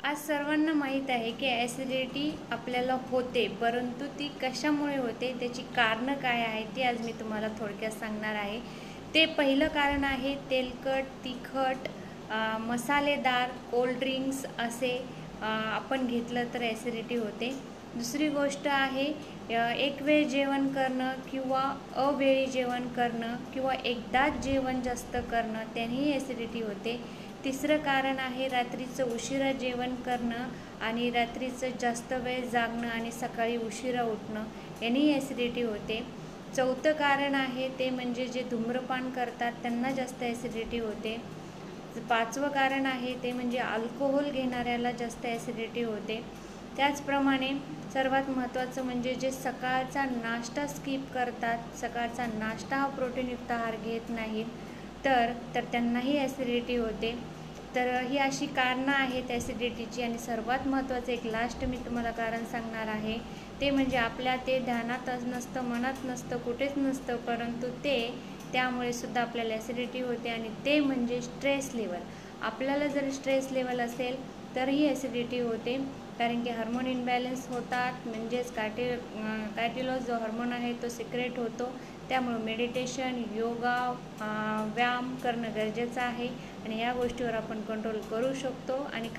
आज सर्वांना माहीत आहे की ॲसिडिटी आपल्याला होते, परंतु ती कशामुळे होते, त्याची कारणं काय आहे ते आज मी तुम्हाला थोडक्यात सांगणार आहे. ते पहिलं कारण आहे तेलकट, तिखट, मसालेदार, कोल्ड्रिंक्स असे आपण घेतलं तर ॲसिडिटी होते. दुसरी गोष्ट आहे एक वेळ जेवण करणं किंवा अवेळी जेवण करणं किंवा एकदाच जेवण जास्त करणं त्यानेही ॲसिडिटी होते. तिसरं कारण आहे रात्रीचं उशिरा जेवण करणं आणि रात्रीचं जास्त वेळ जागणं आणि सकाळी उशिरा उठणं यानेही ॲसिडिटी होते. चौथं कारण आहे ते म्हणजे जे धूम्रपान करतात त्यांना जास्त ॲसिडिटी होते. पाचवं कारण आहे ते म्हणजे अल्कोहोल घेणाऱ्याला जास्त ॲसिडिटी होते. त्याचप्रमाणे सर्वात महत्त्वाचं म्हणजे जे सकाळचा नाश्ता स्किप करतात, सकाळचा नाश्ता हा प्रोटीनयुक्त आहार घेत नाहीत तर त्यांनाही ॲसिडिटी होते. तर ही अशी कारणं आहेत ॲसिडिटीची. आणि सर्वात महत्त्वाचं एक लास्ट मी तुम्हाला कारण सांगणार आहे ते म्हणजे आपल्या ते ध्यानातच नसतं, मनात नसतं, कुठेच नसतं, परंतु त्यामुळे सुद्धा आपल्याला ॲसिडिटी होते आणि ते म्हणजे स्ट्रेस लेवल. आपल्याला जर स्ट्रेस लेवल असेल तरही ॲसिडिटी होते, कारण की हार्मोन इनबॅलन्स होतात, म्हणजेच कार्टिसोल जो हार्मोन आहे तो सिक्रेट होतो. त्यामुळे मेडिटेशन, योगा, व्यायाम करणं गरजेचं आहे आणि या गोष्टीवर आपण कंट्रोल करू शकतो. आणि